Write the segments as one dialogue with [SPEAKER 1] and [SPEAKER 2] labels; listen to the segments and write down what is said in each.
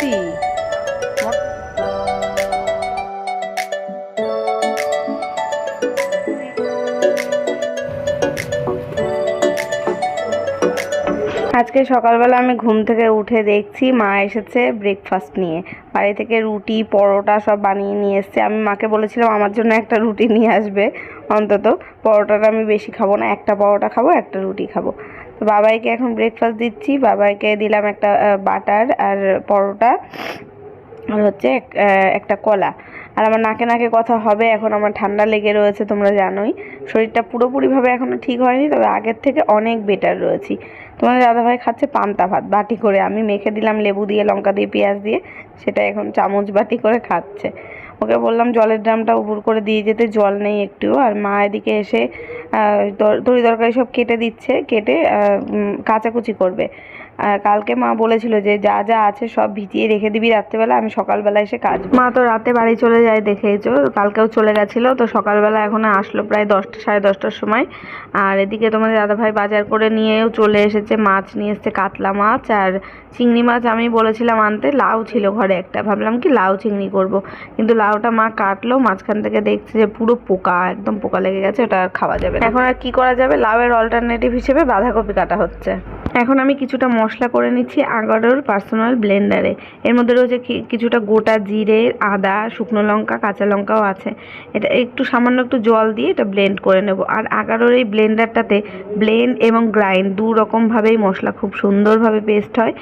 [SPEAKER 1] রুটি। আজকে সকালবেলা আমি ঘুম থেকে উঠে দেখছি মা এসেছে ব্রেকফাস্ট নিয়ে। বাড়ি থেকে রুটি পরোটা সব বানিয়ে নিয়ে এসছে। আমি মাকে বলেছিলাম আমার জন্য একটা রুটি নিয়ে আসবে অন্তত, পরোটাটা আমি বেশি খাবো না, একটা পরোটা খাবো একটা রুটি খাবো। তো বাবাইকে এখন ব্রেকফাস্ট দিচ্ছি। বাবাইকে দিলাম একটা বাটার আর পরোটা আর হচ্ছে একটা কলা। আর আমার নাকে নাকে কথা হবে, এখন আমার ঠান্ডা লেগে রয়েছে, তোমরা জানোই। শরীরটা পুরোপুরিভাবে এখনও ঠিক হয়নি, তবে আগের থেকে অনেক বেটার রয়েছি। তোমাদের দাদাভাই খাচ্ছে পান্তা ভাত বাটি করে, আমি মেখে দিলাম লেবু দিয়ে লঙ্কা দিয়ে পেঁয়াজ দিয়ে, সেটা এখন চামচ বাটি করে খাচ্ছে। ওকে বললাম জলের ড্রামটা উপর করে দিয়ে যেতে, জল নেই একটুও। আর মা এদিকে এসে তরি তরকারি সব কেটে দিচ্ছে, কেটে কাচাকুচি করবে। কালকে মা বলেছিল যে যা যা আছে সব ভিজিয়ে রেখে দিবি রাত্রেবেলা, আমি সকালবেলা এসে কাজ। মা তো রাতে বাড়ি চলে যায় দেখেইছো, কালকেও চলে গেছিলো। তো সকালবেলা এখন আসলো প্রায় 10টা সাড়ে 10টার সময়। আর এদিকে তোমাদের দাদাভাই বাজার করে নিয়েও চলে এসেছে, মাছ নিয়ে এসেছে, কাতলা মাছ আর চিংড়ি মাছ। আমি বলেছিলাম আনতে, লাউ ছিল ঘরে একটা, ভাবলাম কি লাউ চিংড়ি করব, কিন্তু লাউটা মা কাটলো, মাঝখান থেকে দেখছে যে পুরো পোকা, একদম পোকা লেগে গেছে, ওটা আর খাওয়া যাবে না। এখন আর কি করা যাবে, লাউয়ের অল্টারনেটিভ হিসেবে বাঁধাকপি কাটা হচ্ছে। এখন আমি কিছুটা মশলা করে নিচ্ছি আগারোর পার্সোনাল ব্লেন্ডারে। এর মধ্যে রয়েছে কিছুটা গোটা জিরে, আদা, শুকনো লঙ্কা, কাঁচা লঙ্কাও আছে। এটা একটু সামান্য একটু জল দিয়ে এটা ব্লেন্ড করে নেব। আর আগারোর এই ব্লেন্ডারটাতে ব্লেন্ড এবং গ্রাইন্ড দু রকমভাবেই মশলা খুব সুন্দরভাবে পেস্ট হয়,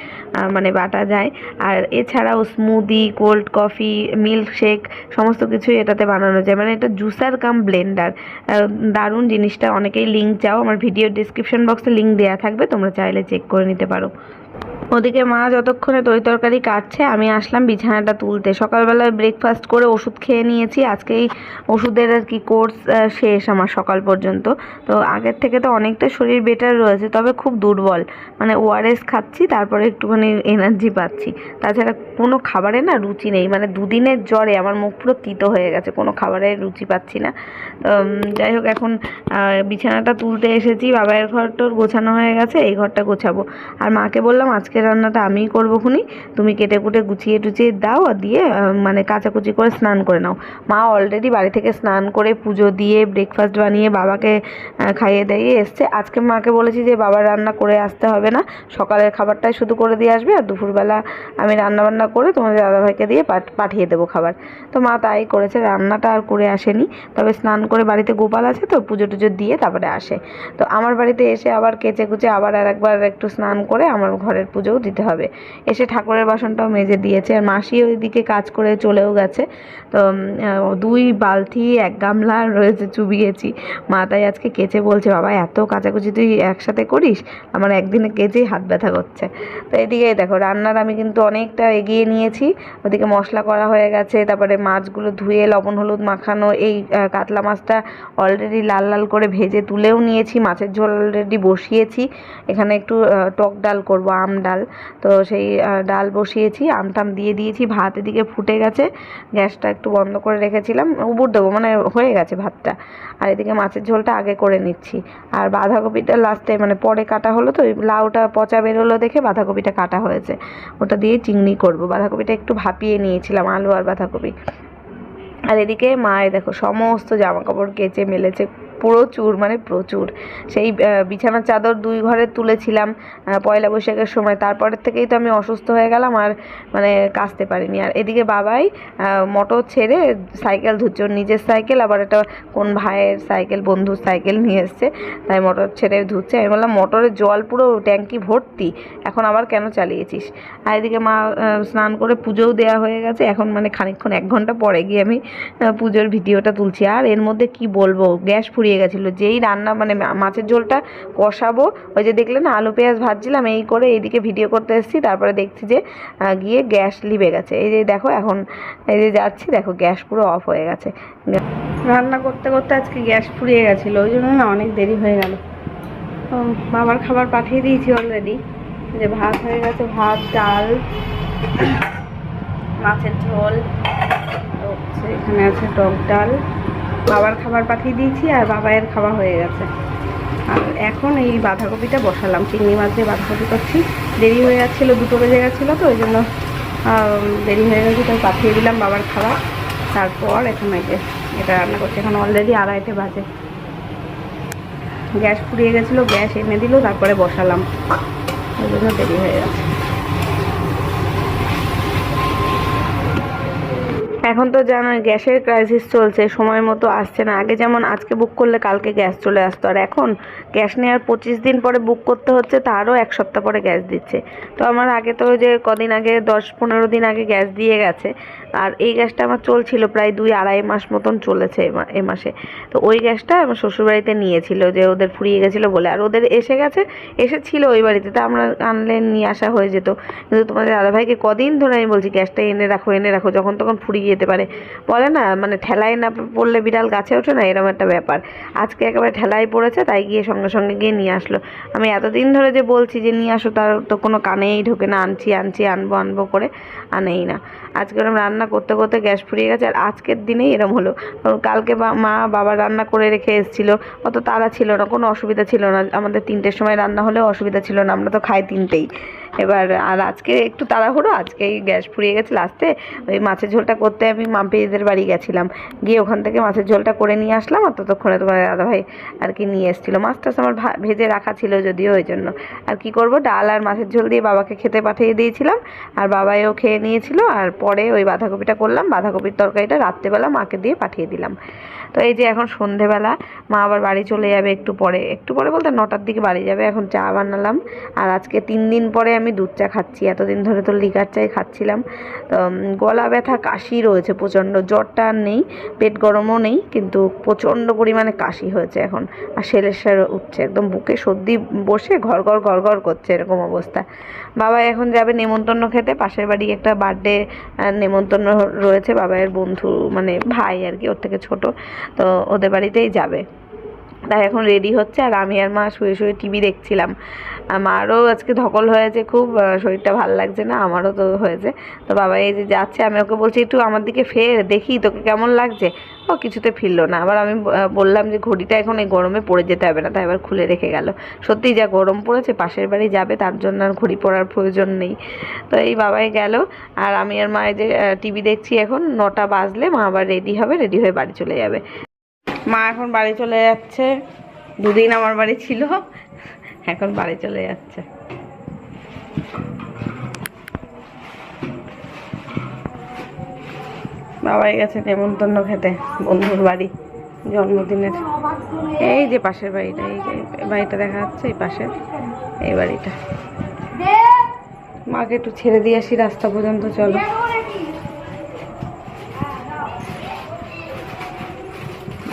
[SPEAKER 1] মানে বাটা যায়। আর এছাড়াও স্মুদি, কোল্ড কফি, মিল্কশেক সমস্ত কিছুই এটাতে বানানো যায়, মানে এটা জুসার কাম ব্লেন্ডার। দারুণ জিনিসটা, অনেকেই লিঙ্ক চাও, আমার ভিডিও ডিসক্রিপশন বক্সে লিঙ্ক দেওয়া থাকবে, তোমরা চাইলে চেক করে নিতে পারো। ওদিকে মা যতক্ষণে তরি তরকারি কাটছে, আমি আসলাম বিছানাটা তুলতে। সকালবেলায় ব্রেকফাস্ট করে ওষুধ খেয়ে নিয়েছি, আজকেই ওষুধের আর কি কোর্স শেষ আমার সকাল পর্যন্ত। তো আগের থেকে তো অনেকটা শরীর বেটার রয়েছে, তবে খুব দুর্বল, মানে ওআরএস খাচ্ছি, তারপরে একটুখানি এনার্জি পাচ্ছি। তাছাড়া কোনো খাবারে না রুচি নেই, মানে দুদিনের জ্বরে আমার মুখ পুরো তিতো হয়ে গেছে, কোনো খাবারে রুচি পাচ্ছি না। তো যাই হোক, এখন বিছানাটা তুলতে এসেছি, বাবাইয়ের ঘরটোর গোছানো হয়ে গেছে, এই ঘরটা গোছাবো। আর মাকে বললাম আজকে রান্নাটা আমিই করবো খুনি, তুমি কেটে কুটে গুছিয়ে টুচিয়ে দাও, আর দিয়ে মানে কাচাকুচি করে স্নান করে নাও। মা অলরেডি বাড়ি থেকে স্নান করে পুজো দিয়ে ব্রেকফাস্ট বানিয়ে বাবাকে খাইয়ে দিয়ে এসছে। আজকে মাকে বলেছি যে বাবার রান্না করে আসতে হবে না, সকালের খাবারটাই শুধু করে দিয়ে আসবে, আর দুপুরবেলা আমি রান্নাবান্না করে তোমাদের দাদাভাইকে দিয়ে পাঠিয়ে দেবো খাবার। তো মা তাই করেছে, রান্নাটা আর করে আসেনি, তবে স্নান করে বাড়িতে গোপাল আছে তো পুজো টুজো দিয়ে তারপরে আসে। তো আমার বাড়িতে এসে আবার কেচে কুচে আবার আর একবার একটু স্নান করে আমার ঘরের পুজোও দিতে হবে। এসে ঠাকুরের বাসনটাও মেজে দিয়েছে, আর মাসি ওইদিকে কাজ করে চলেও গেছে। তো 2 বালতি 1 গামলা রয়েছে চুবিয়েছি। মা তাই আজকে কেচে বলছে, বাবা এত কাচাকুচি তুই একসাথে করিস, আমার একদিনে কেচেই হাত ব্যথা করছে। তো এদিকে দেখো রান্নার আমি কিন্তু অনেকটা এগিয়ে নিয়েছি, ওদিকে মশলা করা হয়ে গেছে, তারপরে মাছগুলো ধুয়ে লবণ হলুদ মাখানো, এই কাতলা মাছটা অলরেডি লাল লাল করে ভেজে তুলেও নিয়েছি, মাছের ঝোল অলরেডি বসিয়েছি। এখানে একটু টক ডাল করব, আম ডাল, তো সেই ডাল বসিয়েছি, আমটাম দিয়ে দিয়েছি। ভাত এদিকে ফুটে গেছে, গ্যাসটা একটু বন্ধ করে রেখেছিলাম, উবুর দেবো, মানে হয়ে গেছে ভাতটা। আর এদিকে মাছের ঝোলটা আগে করে নিচ্ছি। আর বাঁধাকপিটা লাস্টে মানে পরে কাটা হলো, তো লাউটা পচা বেরোলো দেখে বাঁধাকপিটা কাটা হয়েছে, ওটা দিয়ে চিংড়ি করব। বাঁধাকপিটা একটু ভাপিয়ে নিয়েছিলাম, আলু আর বাঁধাকপি। আর এদিকে মায়ে দেখো সমস্ত জামা কাপড় কেচে মেলেছে, প্রচুর, মানে প্রচুর। সেই বিছানার চাদর 2 ঘরে তুলেছিলাম পয়লা বৈশাখের সময়, তারপরের থেকেই তো আমি অসুস্থ হয়ে গেলাম, আর মানে কাচতে পারিনি। আর এদিকে বাবাই মোটর ছেড়ে সাইকেল ধুচ্ছে, ওর নিজের সাইকেল, আবার এটা কোন ভাইয়ের সাইকেল, বন্ধুর সাইকেল নিয়ে এসছে, তাই মোটর ছেড়ে ধুচ্ছে। আমি বললাম মোটরের জল পুরো ট্যাঙ্কি ভর্তি, এখন আবার কেন চালিয়েছিস। আর এদিকে মা স্নান করে পুজোও দেওয়া হয়ে গেছে, এখন মানে খানিকক্ষণ 1 ঘন্টা পরে গিয়ে আমি পুজোর ভিডিওটা তুলছি। আর এর মধ্যে কি বলবো, গ্যাস ফুরিয়ে গেছিলো, যেই রান্না মানে মাছের ঝোলটা কষাবো, ওই যে দেখলে না আলু পেঁয়াজ ভাজছিলাম, এই করে এইদিকে ভিডিও করতে এসেছি, তারপরে দেখছি যে গিয়ে গ্যাস লিবে গেছে। এই যে দেখো, এখন এই যে যাচ্ছি, দেখো গ্যাস পুরো অফ হয়ে গেছে। রান্না করতে করতে আজকে গ্যাস ফুরিয়ে গেছিলো, ওই জন্য না অনেক দেরি হয়ে গেল। বাবার খাবার পাঠিয়ে দিয়েছি অলরেডি, যে ভাত হয়ে গেছে, ভাত, ডাল, মাছের ঝোল, এখানে আছে টক ডাল, বাবার খাবার পাঠিয়ে দিয়েছি, আর বাবাইয়ের খাওয়া হয়ে গেছে। আর এখন এই বাঁধাকপিটা বসালাম, চিংড়ি মাছ দিয়ে বাঁধাকপি করছি। দেরি হয়ে যাচ্ছিলো, 2টো বেজে গেছিলো, তো ওই জন্য দেরি হয়ে গেছে, তো পাঠিয়ে দিলাম বাবার খাবার। তারপর এখন এই যে এটা রান্না করছি। এখন অলরেডি 2:30 বাজে। গ্যাস ফুরিয়ে গেছিলো, গ্যাস এনে দিল, তারপরে বসালাম, ওই জন্য দেরি হয়ে গেছে। এখন তো জানোই গ্যাসের ক্রাইসিস চলছে, সময় মতো আসছে না। আগে যেমন আজকে বুক করলে কালকে গ্যাস চলে আসতো, আর এখন গ্যাস নেওয়ার 25 দিন পরে বুক করতে হচ্ছে, তারও 1 সপ্তাহ পরে গ্যাস দিচ্ছে। তো আমার আগে তো যে কদিন আগে 10-15 দিন আগে গ্যাস দিয়ে গেছে, আর এই গ্যাসটা আমার চলছিল প্রায় 2-2.5 মাস মতন চলেছে এ মাসে। তো ওই গ্যাসটা আমার শ্বশুরবাড়িতে নিয়েছিল, যে ওদের ফুরিয়ে গেছিলো বলে, আর ওদের এসেছিল ওই বাড়িতে, তা আমরা আনলে নিয়ে আসা হয়ে যেত। কিন্তু তোমাদের দাদাভাইকে কদিন ধরে আমি বলছি গ্যাসটা এনে রাখো, যখন তখন ফুরিয়ে যেতে পারে। বলে না, মানে ঠেলায় না পড়লে বিড়াল গাছে ওঠে না, এরকম একটা ব্যাপার। আজকে একেবারে ঠেলায় পড়েছে, তাই গিয়ে সঙ্গে সঙ্গে গিয়ে নিয়ে আসলো। আমি এতদিন ধরে যে বলছি যে নিয়ে আসো, তার তো কোনো কানেই ঢোকে না। আনবো করে আনেই না। আজকে ওরকম রান্না করতে করতে গ্যাস ফুরিয়ে গেছে, আর আজকের দিনেই এরকম হলো। কারণ কালকে বাবা রান্না করে রেখে এসেছিলো, অত তাড়া ছিল না, কোনো অসুবিধা ছিল না। আমাদের 3টের সময় রান্না হলেও অসুবিধা ছিল না, আমরা তো খাই 3টেই। এবার আর আজকে একটু তাড়াহুড়ো, আজকেই গ্যাস ফুরিয়ে গেছে। লাস্টে ওই মাছের ঝোলটা করতে আমি মাম্পিদের বাড়ি গেছিলাম, গিয়ে ওখান থেকে মাছের ঝোলটা করে নিয়ে আসলাম। আর ততক্ষণে তোমার দাদাভাই আর কি নিয়ে এসেছিলো। মাছটা আমার ভেজে রাখা ছিল যদিও, ওই জন্য। আর কি করব, ডাল আর মাছের ঝোল দিয়ে বাবাকে খেতে পাঠিয়ে দিয়েছিলাম, আর বাবাও খেয়ে নিয়েছিল। আর পরে ওই বাঁধাকপিটা করলাম, বাঁধাকপির তরকারিটা রাত্রেবেলা মাকে দিয়ে পাঠিয়ে দিলাম। তো এই যে এখন সন্ধেবেলা, মা আবার বাড়ি চলে যাবে একটু পরে বলতে 9টার দিকে বাড়ি যাবে। এখন চা বানালাম, আর আজকে 3 দিন পরে আমি দুধ চা খাচ্ছি। এতদিন ধরে তো লিকার চাই খাচ্ছিলাম। তো গলা ব্যথা, কাশি রয়েছে প্রচণ্ড, জ্বরটা আর নেই, পেট গরমও নেই, কিন্তু প্রচণ্ড পরিমাণে কাশি হয়েছে এখন। আর সেলের উঠছে, একদম বুকে সর্দি বসে ঘর ঘর করছে, এরকম অবস্থা। বাবা এখন যাবে নেমন্তন্ন খেতে, পাশের বাড়ি একটা বার্থডে নেমন্তন্ন রয়েছে বাবাইয়ের বন্ধু, মানে ভাই আর কি, ওর থেকে ছোট। তো ওদের বাড়িতেই যাবে, তাই এখন রেডি হচ্ছে। আর আমি আর মা শুয়ে শুয়ে টিভি দেখছিলাম। মারও আজকে ধকল হয়েছে খুব, শরীরটা ভালো লাগছে না, আমারও তো হয়েছে। তো বাবা এই যে যাচ্ছে, আমি ওকে বলছি একটু আমার দিকে ফের দেখি তোকে কেমন লাগছে। ও কিছুতে ফিরলো না। আবার আমি বললাম যে ঘড়িটা এখন এই গরমে পড়ে যেতে হবে না, তাই এবার খুলে রেখে গেল। সত্যিই যা গরম পড়েছে, পাশের বাড়ি যাবে, তার জন্য আর ঘড়ি পরার প্রয়োজন নেই। তো এই বাবাই গেল, আর আমি আর মা এই যে টিভি দেখছি। এখন 9টা বাজলে মা আবার রেডি হবে, রেডি হয়ে বাড়ি চলে যাবে। মা এখন বাড়ি চলে যাচ্ছে, 2 দিন আমার বাড়ি ছিল, এখন বাড়ি চলে যাচ্ছে। বাবাই গেছে নেমন্তন্ন খেতে বন্ধুর বাড়ি, জন্মদিনের। এই যে পাশের বাড়িটা, এই যে বাড়িটা দেখা যাচ্ছে, এই পাশের এই বাড়িটা। মাকে একটু ছেড়ে দিয়ে আসি রাস্তা পর্যন্ত, চলো।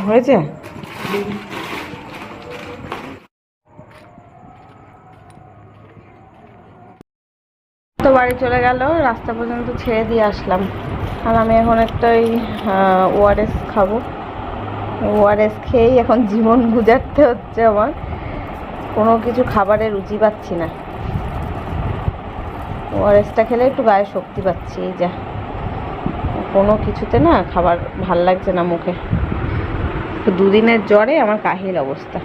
[SPEAKER 1] হয়েছে তো বাড়ি চলে গেল, রাস্তা পর্যন্ত ছেড়ে দিয়ে আসলাম। আর আমি এখন একটা ওই ওআরএস খাবো। ওআরএস খেয়েই এখন জীবন গুজারতে হচ্ছে আমার, কোনো কিছু খাবারে রুচি পাচ্ছি না। ওআরএসটা খেলে একটু গায়ে শক্তি পাচ্ছি, এই যা, কোনো কিছুতে না খাবার ভাল লাগছে না মুখে। 2 দিনের জ্বরে আমার কাহিল অবস্থা।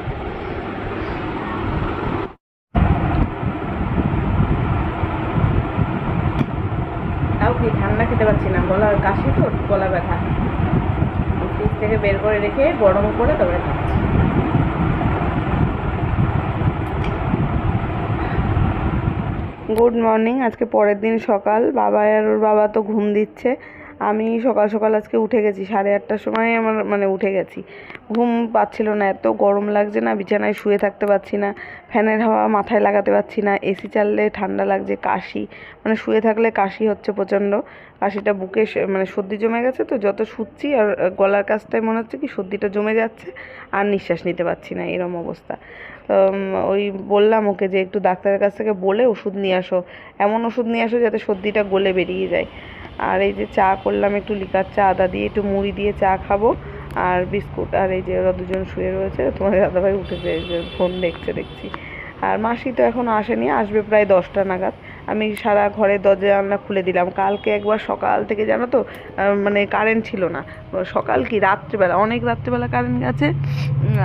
[SPEAKER 1] তাও কি ঠান্ডা খেতে পারছি না, গলার কাশি তো, গলা ব্যথা। ফ্রিজ থেকে বের করে রেখে গরম করে তারপরে খাচ্ছি। Good morning. আজকে পরের দিন সকাল, বাবা আর ওর বাবা তো ঘুম দিচ্ছে। আমি সকাল সকাল আজকে উঠে গেছি, 8:30টার সময় আমার মানে উঠে গেছি। ঘুম পাচ্ছিল না, এত গরম লাগছে না, বিছানায় শুয়ে থাকতে পারছি না, ফ্যানের হাওয়া মাথায় লাগাতে পারছি না, এসি চাললে ঠান্ডা লাগছে, কাশি, মানে শুয়ে থাকলে কাশি হচ্ছে প্রচণ্ড। কাশিটা বুকে মানে সর্দি জমে গেছে, তো যত শুচ্ছি আর গলার কাছটায় মনে হচ্ছে কি সর্দিটা জমে যাচ্ছে, আর নিঃশ্বাস নিতে পারছি না, এরম অবস্থা। তো ওই বললাম ওকে যে একটু ডাক্তারের কাছ থেকে বলে ওষুধ নিয়ে আসো, এমন ওষুধ নিয়ে আসো যাতে সর্দিটা গলে বেরিয়ে যায়। আর এই যে চা করলাম, একটু লিকার চা, আদা দিয়ে একটু মুড়ি দিয়ে চা খাবো, আর বিস্কুট। আর এই যে ওরা দুজন শুয়ে রয়েছে, তোমার দাদাভাই উঠেছে, এই যে ফোন দেখছি। আর মাসি তো এখনও আসেনি, আসবে প্রায় 10টা নাগাদ। আমি সারা ঘরের দরজা জানলা খুলে দিলাম। কালকে একবার সকাল থেকে জানো তো মানে কারেন্ট ছিল না, সকাল কি রাত্রিবেলা, অনেক রাত্রিবেলা কারেন্ট গেছে,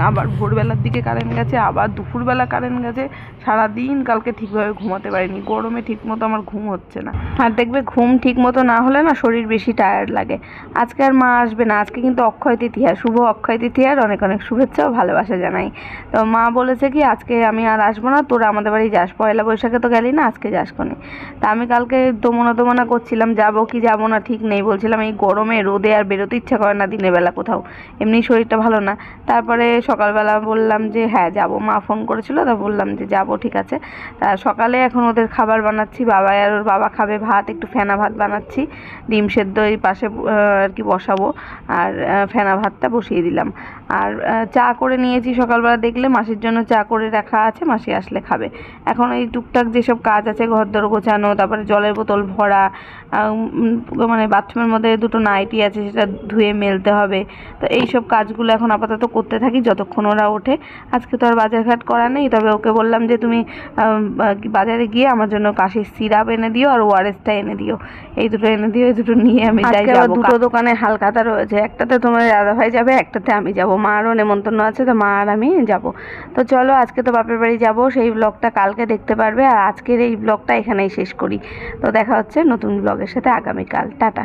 [SPEAKER 1] আবার ভোরবেলার দিকে কারেন্ট গেছে, আবার দুপুরবেলা কারেন্ট গেছে। সারাদিন কালকে ঠিকভাবে ঘুমাতে পারিনি, গরমে ঠিকমতো আমার ঘুম হচ্ছে না। আর দেখবে ঘুম ঠিক মতো না হলে না শরীর বেশি টায়ার্ড লাগে। আজকে আর মা আসবে না, আজকে কিন্তু অক্ষয় তৃতীয়া, শুভ অক্ষয় তৃতীয়ার অনেক অনেক শুভেচ্ছা ও ভালোবাসা জানাই। তো মা বলেছে কি আজকে আমি আর আসবো না, তোরা আমাদের বাড়ি যাস, পয়লা বৈশাখে তো গেলি না, আজকে যাস কোনে। তা আমি কালকে দোমনা করছিলাম যাবো কি যাবো না ঠিক নেই, বলছিলাম এই গরমে রোদে আর বেরোতে ইচ্ছা করে না দিনের বেলা কোথাও, এমনি শরীরটা ভালো না। তারপরে সকালবেলা বললাম যে হ্যাঁ যাবো, মা ফোন করেছিল, তা বললাম যে যাবো ঠিক আছে। তা সকালে এখন ওদের খাবার বানাচ্ছি, বাবা আর ওর বাবা খাবে ভাত, একটু ফেনা ভাত বানাচ্ছি, ডিম সেদ্ধ এই পাশে আর কি বসাবো, আর ফেনা ভাতটা বসিয়ে দিলাম। আর চা করে নিয়েছি সকালবেলা, দেখলে মাসির জন্য চা করে রাখা আছে, মাসি আসলে খাবে। এখন এই টুকটাক যেসব কাজ আছে, ঘরদোর গোছানো, তারপরে জলের বোতল ভরা, মানে বাথরুমের মধ্যে দুটো নাইটি আছে সেটা ধুয়ে মেলতে হবে। তো এইসব কাজগুলো এখন আপাতত করতে থাকি যতক্ষণ ওরা ওঠে। আজকে তো আর বাজারঘাট করা নেই, তবে ওকে বললাম যে তুমি বাজারে গিয়ে আমার জন্য কাশির সিরাপ এনে দিও আর ওআরএসটা এনে দিও, এই দুটো এনে দিও, এই দুটো নিয়ে আমি যাই। দুটো দোকানে হালখাতা রয়েছে, একটাতে তোমার দাদাভাই যাবে, একটাতে আমি যাব, মারও নেমন্তন্ন আছে, তো মা আর আমি যাব। তো চলো আজকে তো বাপের বাড়ি যাব, সেই ব্লগটা কালকে দেখতে পারবে, আর আজকের এই ব্লগটা এখানেই শেষ করি। তো দেখা হচ্ছে নতুন ব্লগের সাথে আগামীকাল, টাটা।